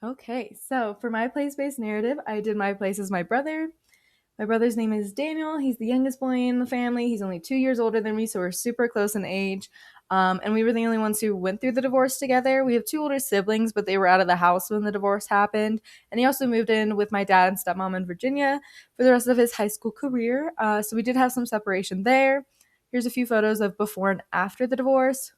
Okay, so for my place-based narrative, I did my place as my brother. My brother's name is Daniel. He's the youngest boy in the family. He's only 2 years older than me, so we're super close in age. And we were the only ones who went through the divorce together. We have two older siblings, but they were out of the house when the divorce happened. And he also moved in with my dad and stepmom in Virginia for the rest of his high school career. So we did have some separation there. Here's a few photos of before and after the divorce.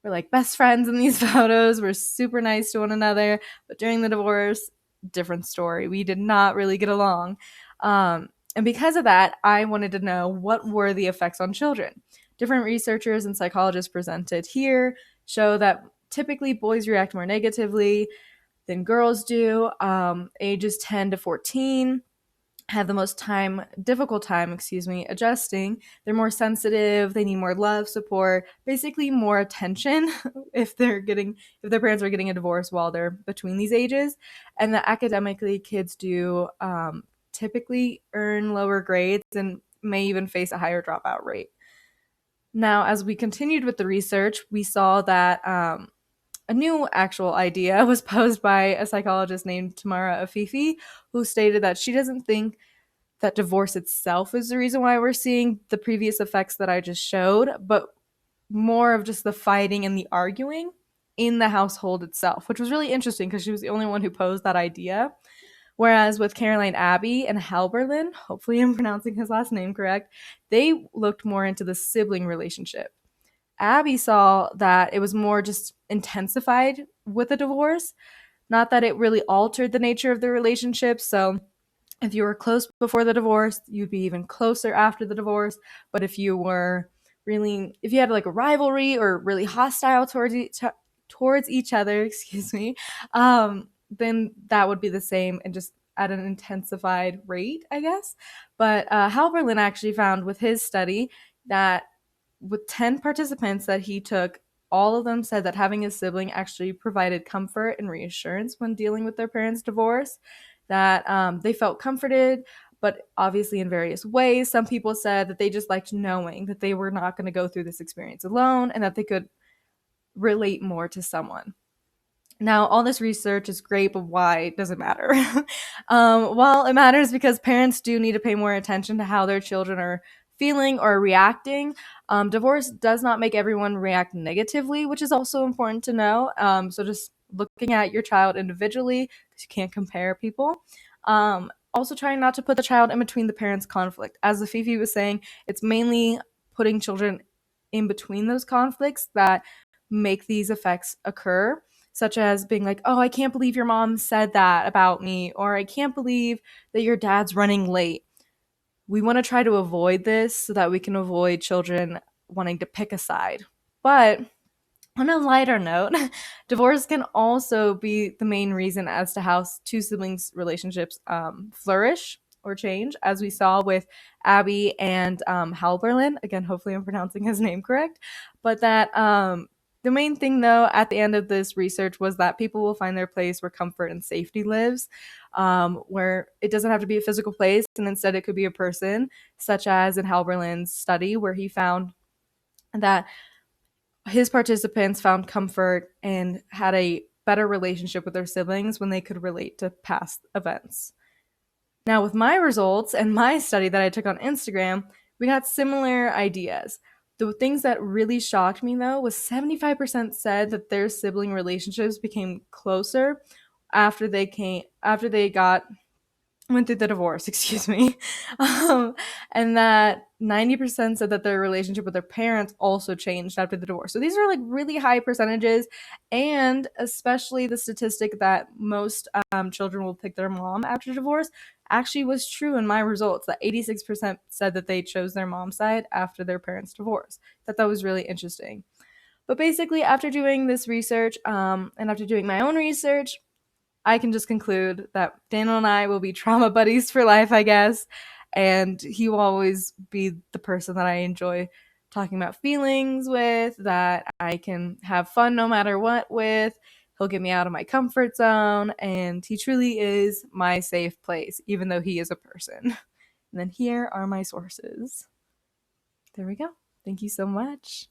We're like best friends in these photos. We're super nice to one another. But during the divorce, different story. We did not really get along. And because of that, I wanted to know what were the effects on children. Different researchers and psychologists presented here show that typically boys react more negatively than girls do. Ages 10 to 14 have the most difficult time, adjusting. They're more sensitive, they need more love, support, basically more attention if their parents are getting a divorce while they're between these ages. And that academically, kids do typically earn lower grades and may even face a higher dropout rate. Now, as we continued with the research, we saw that a new actual idea was posed by a psychologist named Tamara Afifi, who stated that she doesn't think that divorce itself is the reason why we're seeing the previous effects that I just showed, but more of just the fighting and the arguing in the household itself, which was really interesting because she was the only one who posed that idea. Whereas with Caroline Abbey and Hal Berlin, hopefully I'm pronouncing his last name correct, they looked more into the sibling relationship. Abby saw that it was more just intensified with a divorce, not that it really altered the nature of the relationship. So if you were close before the divorce, you'd be even closer after the divorce. But if you had like a rivalry or really hostile towards each other, then that would be the same and just at an intensified rate, I guess. But Hal Berlin actually found with his study that with 10 participants that he took, all of them said that having a sibling actually provided comfort and reassurance when dealing with their parents' divorce, that they felt comforted, but obviously in various ways. Some people said that they just liked knowing that they were not going to go through this experience alone and that they could relate more to someone. Now, all this research is great, but why does it matter? Well, it matters because parents do need to pay more attention to how their children are feeling or reacting. Divorce does not make everyone react negatively, which is also important to know. So just looking at your child individually, because you can't compare people. Also trying not to put the child in between the parents' conflict. As the Fifi was saying, it's mainly putting children in between those conflicts that make these effects occur, such as being like, oh, I can't believe your mom said that about me, or I can't believe that your dad's running late. We want to try to avoid this so that we can avoid children wanting to pick a side. But on a lighter note, divorce can also be the main reason as to how two siblings' relationships flourish or change, as we saw with Abby and Hal Berlin. Again, hopefully I'm pronouncing his name correct. But that the main thing, though, at the end of this research was that people will find their place where comfort and safety lives, where it doesn't have to be a physical place, and instead it could be a person, such as in Hal Berlin's study, where he found that his participants found comfort and had a better relationship with their siblings when they could relate to past events. Now, with my results and my study that I took on Instagram, we got similar ideas. The things that really shocked me, though, was 75% said that their sibling relationships became closer after they went through the divorce, and that 90% said that their relationship with their parents also changed after the divorce. So these are like really high percentages, and especially the statistic that most children will pick their mom after divorce actually was true in my results, that 86% said that they chose their mom's side after their parents' divorce. That was really interesting. But basically, after doing this research and after doing my own research, I can just conclude that Daniel and I will be trauma buddies for life, I guess. And he will always be the person that I enjoy talking about feelings with, that I can have fun no matter what with. He'll get me out of my comfort zone, and he truly is my safe place, even though he is a person. And then here are my sources. There we go. Thank you so much.